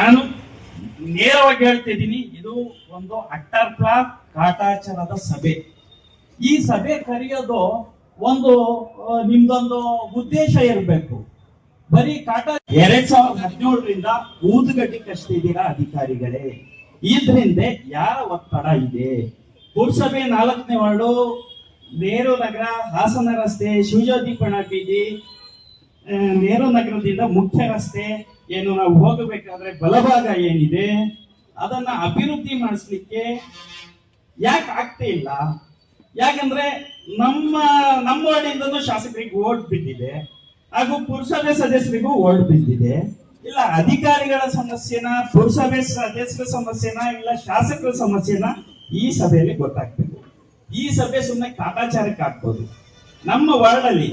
ನಾನು ನೇರವಾಗಿ ಹೇಳ್ತಿದ್ದೀನಿ, ಇದು ಒಂದು ಅಟ್ಟರ್ ಫ್ಲಾಪ್ ಕಾಟಾಚಾರದ ಸಭೆ. ಈ ಸಭೆ ಕರೆಯೋದು ಒಂದು ನಿಮ್ದೊಂದು ಉದ್ದೇಶ ಇರಬೇಕು. ಬರೀ 2017ರಿಂದ ಊದುಗಡ್ಡಿ ಕಷ್ಟಿದ್ದೀರಾ ಅಧಿಕಾರಿಗಳೇ. ಇದ್ರಿಂದ ಯಾರ ಒತ್ತಡ ಇದೆ? ಪುರಸಭೆ 4ನೇ ವಾರ್ಡು, ನೆಹರು ನಗರ, ಹಾಸನ ರಸ್ತೆ, ಶಿವಜ್ಯೋತಿ ಪಣ ಬೀದಿ, ನೆಹರು ನಗರದಿಂದ ಮುಖ್ಯ ರಸ್ತೆ ಏನು ನಾವು ಹೋಗಬೇಕಾದ್ರೆ ಬಲಭಾಗ ಏನಿದೆ ಅದನ್ನ ಅಭಿವೃದ್ಧಿ ಮಾಡಿಸ್ಲಿಕ್ಕೆ ಯಾಕೆ ಆಗ್ತಾ ಇಲ್ಲ? ಯಾಕಂದ್ರೆ ನಮ್ಮ ವಾರ್ಡಿಂದನೂ ಶಾಸಕರಿಗೆ ಓಟ್ ಬಿದ್ದಿದೆ, ಹಾಗೂ ಪುರಸಭೆ ಸದಸ್ಯರಿಗೂ ಓಟ್ ಬಿದ್ದಿದೆ. ಇಲ್ಲ ಅಧಿಕಾರಿಗಳ ಸಮಸ್ಯೆನ, ಪುರಸಭೆ ಸದಸ್ಯರ ಸಮಸ್ಯೆನ, ಇಲ್ಲ ಶಾಸಕರ ಸಮಸ್ಯೆನ ಈ ಸಭೆಯಲ್ಲಿ ಗೊತ್ತಾಗ್ಬೇಕು. ಈ ಸಭೆ ಸುಮ್ಮನೆ ಕಾಟಾಚಾರಕ್ಕೆ ಆಗ್ಬೋದು. ನಮ್ಮ ವಾರ್ಡ್ ಅಲ್ಲಿ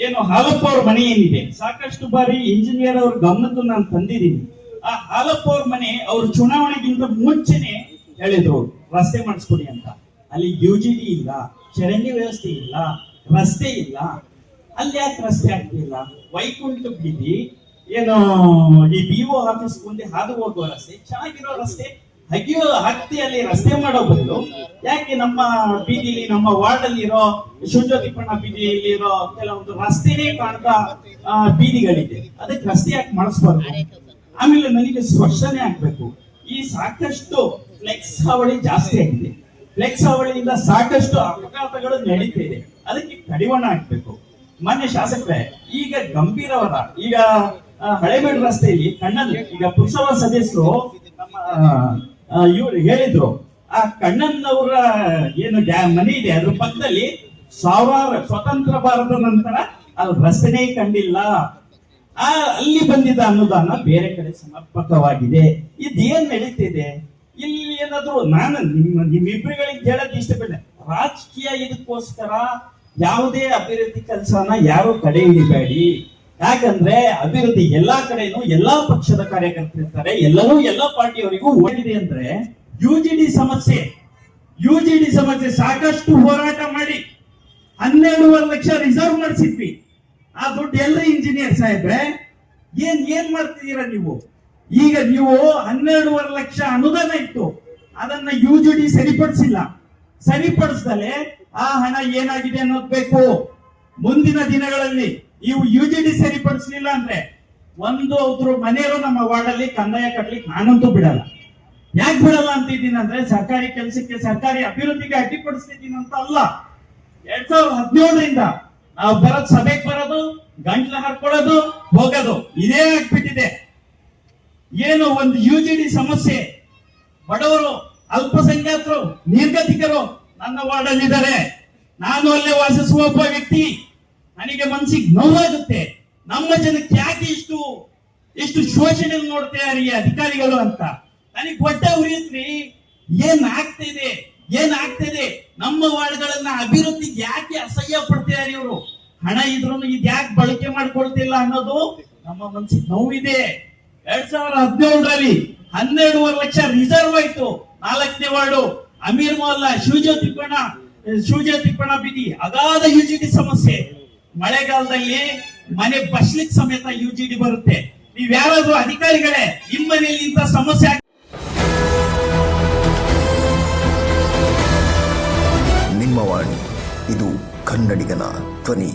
ಏನು ಹಾಲಪ್ಪ ಅವ್ರ ಮನೆ ಏನಿದೆ, ಸಾಕಷ್ಟು ಬಾರಿ ಇಂಜಿನಿಯರ್ ಅವ್ರ ಗಮನಕ್ಕೂ ನಾನು ತಂದಿದ್ದೀನಿ. ಆ ಹಾಲಪ್ಪ ಅವ್ರ ಮನೆ ಅವ್ರ ಚುನಾವಣೆಗಿಂತ ಮುಂಚೆನೆ ಹೇಳಿದ್ರು ರಸ್ತೆ ಮಾಡಿಸ್ಕೊಡಿ ಅಂತ. ಅಲ್ಲಿ UGD ಇಲ್ಲ, ಚರಂಡಿ ವ್ಯವಸ್ಥೆ ಇಲ್ಲ, ರಸ್ತೆ ಇಲ್ಲ. ಅಲ್ಲಿ ಯಾಕೆ ರಸ್ತೆ ಆಗ್ತಿಲ್ಲ? ವೈಕುಂಠ ಬೀದಿ ಏನು ಈ BO ಆಫೀಸ್ ಮುಂದೆ ಹಾದು ಹೋಗುವ ರಸ್ತೆ, ಚೆನ್ನಾಗಿರೋ ರಸ್ತೆ ಹತ್ತಿ ಅಲ್ಲಿ ರಸ್ತೆ ಮಾಡೋ ಬದಲು ಯಾಕೆ ನಮ್ಮ ಬೀದಿಲಿ, ನಮ್ಮ ವಾರ್ಡ್ ಅಲ್ಲಿ ಇರೋ ಶಿವಜ್ಯೋತಿ ಪಣ ಬೀದಿಯಲ್ಲಿ ಇರೋ ಕೆಲವೊಂದು ರಸ್ತೆನೇ ಕಾಣ್ತಾ ಬೀದಿಗಳಿದೆ, ಅದಕ್ಕೆ ರಸ್ತೆ ಯಾಕೆ ಮಾಡಿಸ್ಬಾರ್ದು? ಆಮೇಲೆ ನನಗೆ ಸ್ಪಷ್ಟನೆ ಆಗ್ಬೇಕು. ಈ ಸಾಕಷ್ಟು ಫ್ಲೆಕ್ಸ್ ಹಾವಳಿ ಜಾಸ್ತಿ ಆಗಿದೆ. ಫ್ಲೆಕ್ಸ್ ಹಾವಳಿಯಿಂದ ಸಾಕಷ್ಟು ಅಪಘಾತಗಳು ನಡೀತಾ ಇದೆ. ಅದಕ್ಕೆ ಕಡಿವಾಣ ಹಾಕ್ಬೇಕು. ಮಾನ್ಯ ಶಾಸಕರೇ, ಈಗ ಗಂಭೀರವಾದ ಈಗ ಹಳೇಬೇಡು ರಸ್ತೆಯಲ್ಲಿ ಕಣ್ಣಲ್ಲಿ ಈಗ ಪುರಸಭಾ ಸದಸ್ಯರು ಇವ್ರು ಹೇಳಿದ್ರು, ಆ ಕಣ್ಣನ್ನವರ ಏನು ಮನೆ ಇದೆ ಅದ್ರ ಪಕ್ಕದಲ್ಲಿ ಸ್ವತಂತ್ರ ಭಾರತ ನಂತರ ಅಲ್ಲಿ ರಸ್ತೆನೇ ಕಂಡಿಲ್ಲ. ಅಲ್ಲಿ ಬಂದಿದ್ದ ಅನುದಾನ ಬೇರೆ ಕಡೆ ಸಮರ್ಪಕವಾಗಿದೆ. ಇದೇನ್ ನಡೀತಿದೆ ಇಲ್ಲಿ? ಏನಾದ್ರು ನಾನು ನಿಮ್ಮಿಬ್ಬರುಗಳಿಗೆ ಹೇಳಕ್ ಇಷ್ಟಪಟ್ಟೆ, ರಾಜಕೀಯ ಇದಕ್ಕೋಸ್ಕರ ಯಾವುದೇ ಅಭಿವೃದ್ಧಿ ಕೆಲಸನ ಯಾರು ಕಡೆ ಹಿಡಿಬೇಡಿ. ಯಾಕಂದ್ರೆ ಅಭಿವೃದ್ಧಿ ಎಲ್ಲಾ ಕಡೆನೂ ಎಲ್ಲಾ ಪಕ್ಷದ ಕಾರ್ಯಕರ್ತರಿರ್ತಾರೆ, ಎಲ್ಲರೂ ಎಲ್ಲಾ ಪಾರ್ಟಿಯವರಿಗೂ ಓಡಿದೆ. ಅಂದ್ರೆ UGD ಸಮಸ್ಯೆ ಸಾಕಷ್ಟು ಹೋರಾಟ ಮಾಡಿ 12.5 ಲಕ್ಷ ರಿಸರ್ವ್ ಮಾಡಿಸಿದ್ವಿ. ಆ ದುಡ್ಡು ಎಲ್ಲ ಇಂಜಿನಿಯರ್ ಸಾಹೇಬ್ರೆ ಏನ್ ಮಾಡ್ತಿದ್ದೀರಾ ನೀವು? ಈಗ ನೀವು 12.5 ಲಕ್ಷ ಅನುದಾನ ಇತ್ತು, ಅದನ್ನ UGD ಸರಿಪಡಿಸದಲೆ ಆ ಹಣ ಏನಾಗಿದೆ ಅನ್ನೋದು ಬೇಕು. ಮುಂದಿನ ದಿನಗಳಲ್ಲಿ ನೀವು UGD ಸರಿಪಡಿಸಲಿಲ್ಲ ಅಂದ್ರೆ ಒಬ್ಬರು ಮನೆಯವರು ನಮ್ಮ ವಾರ್ಡ್ ಅಲ್ಲಿ ಕಂದಾಯ ಕಟ್ಲಿಕ್ಕೆ ನಾನಂತೂ ಬಿಡಲ್ಲ. ಯಾಕೆ ಬಿಡಲ್ಲ ಅಂತಿದ್ದೀನಿ ಅಂದ್ರೆ ಸರ್ಕಾರಿ ಕೆಲಸಕ್ಕೆ, ಸರ್ಕಾರಿ ಅಭಿವೃದ್ಧಿಗೆ ಅಡ್ಡಿಪಡಿಸ್ತಿದ್ದೀನಿ ಅಂತ ಅಲ್ಲ. 2017ರಿಂದ ನಾವು ಸಭೆಗೆ ಬರೋದು, ಗಂಟ್ಲ ಹಾಕೊಳ್ಳೋದು, ಹೋಗೋದು ಇದೇ ಆಗ್ಬಿಟ್ಟಿದೆ. ಏನು ಒಂದು UGD ಸಮಸ್ಯೆ, ಬಡವರು, ಅಲ್ಪಸಂಖ್ಯಾತರು, ನಿರ್ಗತಿಕರು ನನ್ನ ವಾರ್ಡ್ ಅಲ್ಲಿ ಇದ್ದಾರೆ. ನಾನು ಅಲ್ಲೇ ವಾಸಿಸುವ ಒಬ್ಬ ವ್ಯಕ್ತಿ. ನನಗೆ ಮನಸ್ಸಿಗೆ ನೋವಾಗುತ್ತೆ. ನಮ್ಮ ಜನಕ್ಕೆ ಯಾಕೆ ಇಷ್ಟು ಶೋಷಣೆ ನೋಡ್ತಾರೆ ಈ ಅಧಿಕಾರಿಗಳು ಅಂತ ನನಗೆ ಹೊಟ್ಟೆ ಉರಿಯುತ್ರಿ. ಏನ್ ಆಗ್ತಿದೆ ನಮ್ಮ ವಾರ್ಡ್ಗಳನ್ನ ಅಭಿವೃದ್ಧಿಗೆ ಯಾಕೆ ಅಸಹ್ಯ ಪಡ್ತಿದ್ದಾರೆ ಇವರು? ಹಣ ಇದ್ರು ಇದ್ಯಾಕೆ ಬಳಕೆ ಮಾಡ್ಕೊಳ್ತಿಲ್ಲ ಅನ್ನೋದು ನಮ್ಮ ಮನಸ್ಸಿಗೆ ನೋವಿದೆ. 2017ರಲ್ಲಿ 12.5 ಲಕ್ಷ ರಿಸರ್ವ್ ಆಯ್ತು. 4ನೇ ವಾರ್ಡು ಅಮೀರ್ ಮೊಹಲ್ಲಾ, ಶಿವಜ್ಯೋತಿ ಪಣ ಬೀದಿ ಅಗಾಧ UGD ಸಮಸ್ಯೆ. ಮಳೆಗಾಲದಲ್ಲಿ ಮನೆ ಬಸ್ಲಿಕ್ ಸಮೇತ UGD ಬರುತ್ತೆ. ನೀವ್ ಯಾರಾದ್ರೂ ಅಧಿಕಾರಿಗಳೇ ನಿಮ್ಮ ಮನೆಯಲ್ಲಿ ಇಂತ ಸಮಸ್ಯೆ ನಿಮ್ಮ ವಾಣಿ, ಇದು ಕನ್ನಡಿಗನ ಧ್ವನಿ.